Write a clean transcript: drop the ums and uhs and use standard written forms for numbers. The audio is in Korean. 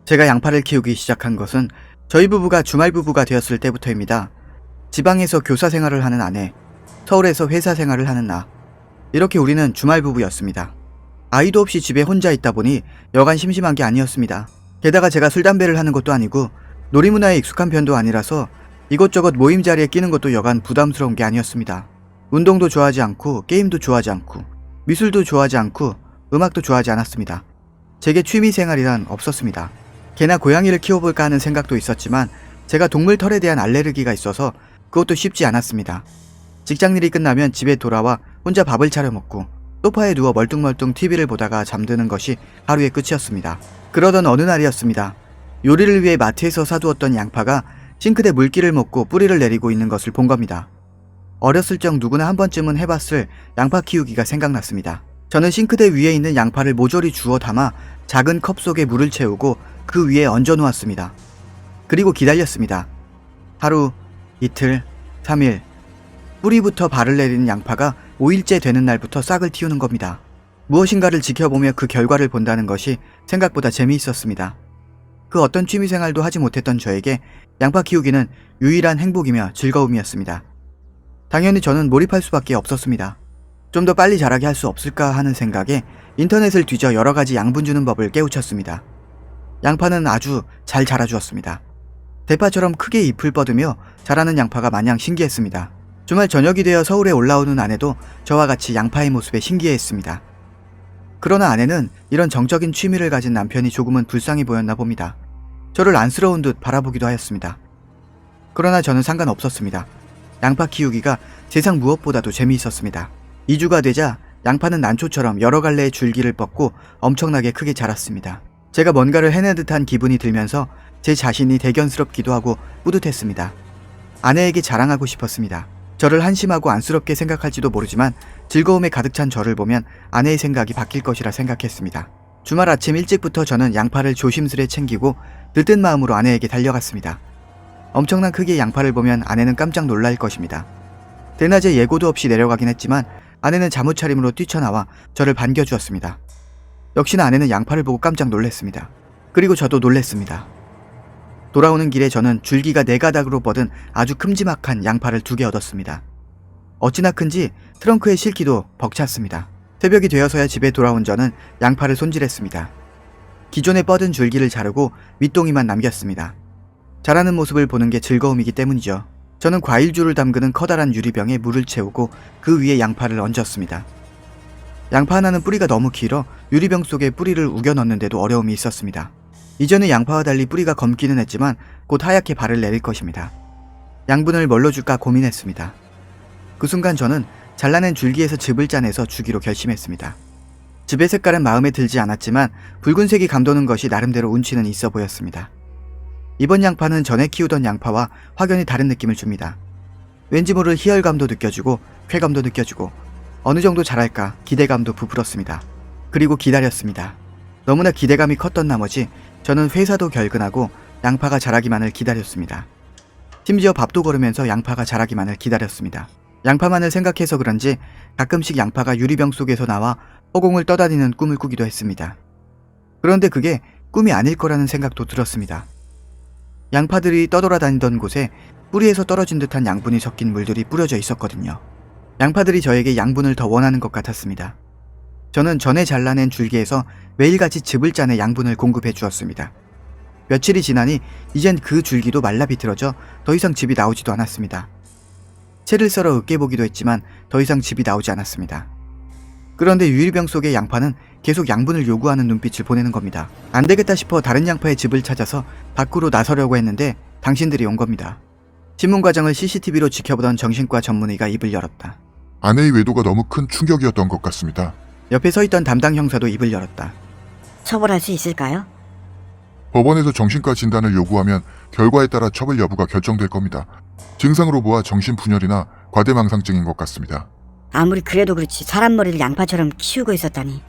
제가 양파를 키우기 시작한 것은 저희 부부가 주말 부부가 되었을 때부터입니다. 지방에서 교사 생활을 하는 아내, 서울에서 회사 생활을 하는 나. 이렇게 우리는 주말 부부였습니다. 아이도 없이 집에 혼자 있다 보니 여간 심심한 게 아니었습니다. 게다가 제가 술 담배를 하는 것도 아니고 놀이문화에 익숙한 편도 아니라서 이것저것 모임 자리에 끼는 것도 여간 부담스러운 게 아니었습니다. 운동도 좋아하지 않고 게임도 좋아하지 않고 미술도 좋아하지 않고 음악도 좋아하지 않았습니다. 제게 취미생활이란 없었습니다. 개나 고양이를 키워볼까 하는 생각도 있었지만 제가 동물 털에 대한 알레르기가 있어서 그것도 쉽지 않았습니다. 직장일이 끝나면 집에 돌아와 혼자 밥을 차려 먹고 소파에 누워 멀뚱멀뚱 TV를 보다가 잠드는 것이 하루의 끝이었습니다. 그러던 어느 날이었습니다. 요리를 위해 마트에서 사두었던 양파가 싱크대 물기를 먹고 뿌리를 내리고 있는 것을 본 겁니다. 어렸을 적 누구나 한 번쯤은 해봤을 양파 키우기가 생각났습니다. 저는 싱크대 위에 있는 양파를 모조리 주워 담아 작은 컵 속에 물을 채우고 그 위에 얹어 놓았습니다. 그리고 기다렸습니다. 하루, 이틀, 3일. 뿌리부터 발을 내리는 양파가 5일째 되는 날부터 싹을 틔우는 겁니다. 무엇인가를 지켜보며 그 결과를 본다는 것이 생각보다 재미있었습니다. 그 어떤 취미생활도 하지 못했던 저에게 양파 키우기는 유일한 행복이며 즐거움이었습니다. 당연히 저는 몰입할 수밖에 없었습니다. 좀 더 빨리 자라게 할 수 없을까 하는 생각에 인터넷을 뒤져 여러 가지 양분 주는 법을 깨우쳤습니다. 양파는 아주 잘 자라주었습니다. 대파처럼 크게 잎을 뻗으며 자라는 양파가 마냥 신기했습니다. 주말 저녁이 되어 서울에 올라오는 아내도 저와 같이 양파의 모습에 신기해했습니다. 그러나 아내는 이런 정적인 취미를 가진 남편이 조금은 불쌍해 보였나 봅니다. 저를 안쓰러운 듯 바라보기도 하였습니다. 그러나 저는 상관없었습니다. 양파 키우기가 세상 무엇보다도 재미있었습니다. 2주가 되자 양파는 난초처럼 여러 갈래의 줄기를 뻗고 엄청나게 크게 자랐습니다. 제가 뭔가를 해낸 듯한 기분이 들면서 제 자신이 대견스럽기도 하고 뿌듯했습니다. 아내에게 자랑하고 싶었습니다. 저를 한심하고 안쓰럽게 생각할지도 모르지만 즐거움에 가득 찬 저를 보면 아내의 생각이 바뀔 것이라 생각했습니다. 주말 아침 일찍부터 저는 양파를 조심스레 챙기고 들뜬 마음으로 아내에게 달려갔습니다. 엄청난 크기의 양파를 보면 아내는 깜짝 놀랄 것입니다. 대낮에 예고도 없이 내려가긴 했지만 아내는 잠옷 차림으로 뛰쳐나와 저를 반겨주었습니다. 역시나 아내는 양파를 보고 깜짝 놀랐습니다. 그리고 저도 놀랐습니다. 돌아오는 길에 저는 줄기가 4가닥으로 뻗은 아주 큼지막한 양파를 2개 얻었습니다. 어찌나 큰지 트렁크에 싣기도 벅찼습니다. 새벽이 되어서야 집에 돌아온 저는 양파를 손질했습니다. 기존에 뻗은 줄기를 자르고 밑동이만 남겼습니다. 자라는 모습을 보는 게 즐거움이기 때문이죠. 저는 과일주를 담그는 커다란 유리병에 물을 채우고 그 위에 양파를 얹었습니다. 양파 하나는 뿌리가 너무 길어 유리병 속에 뿌리를 우겨 넣는데도 어려움이 있었습니다. 이전에 양파와 달리 뿌리가 검기는 했지만 곧 하얗게 발을 내릴 것입니다. 양분을 뭘로 줄까 고민했습니다. 그 순간 저는 잘라낸 줄기에서 즙을 짜내서 주기로 결심했습니다. 즙의 색깔은 마음에 들지 않았지만 붉은색이 감도는 것이 나름대로 운치는 있어 보였습니다. 이번 양파는 전에 키우던 양파와 확연히 다른 느낌을 줍니다. 왠지 모를 희열감도 느껴지고 쾌감도 느껴지고 어느 정도 자랄까 기대감도 부풀었습니다. 그리고 기다렸습니다. 너무나 기대감이 컸던 나머지 저는 회사도 결근하고 양파가 자라기만을 기다렸습니다. 심지어 밥도 거르면서 양파가 자라기만을 기다렸습니다. 양파만을 생각해서 그런지 가끔씩 양파가 유리병 속에서 나와 허공을 떠다니는 꿈을 꾸기도 했습니다. 그런데 그게 꿈이 아닐 거라는 생각도 들었습니다. 양파들이 떠돌아다니던 곳에 뿌리에서 떨어진 듯한 양분이 섞인 물들이 뿌려져 있었거든요. 양파들이 저에게 양분을 더 원하는 것 같았습니다. 저는 전에 잘라낸 줄기에서 매일같이 즙을 짜내 양분을 공급해 주었습니다. 며칠이 지나니 이젠 그 줄기도 말라 비틀어져 더 이상 즙이 나오지도 않았습니다. 채를 썰어 으깨보기도 했지만 더 이상 즙이 나오지 않았습니다. 그런데 유리병 속의 양파는 계속 양분을 요구하는 눈빛을 보내는 겁니다. 안 되겠다 싶어 다른 양파의 즙을 찾아서 밖으로 나서려고 했는데 당신들이 온 겁니다. 신문 과정을 CCTV로 지켜보던 정신과 전문의가 입을 열었다. 아내의 외도가 너무 큰 충격이었던 것 같습니다. 옆에 서 있던 담당 형사도 입을 열었다. 처벌할 수 있을까요? 법원에서 정신과 진단을 요구하면 결과에 따라 처벌 여부가 결정될 겁니다. 증상으로 보아 정신분열이나 과대망상증인 것 같습니다. 아무리 그래도 그렇지 사람 머리를 양파처럼 키우고 있었다니.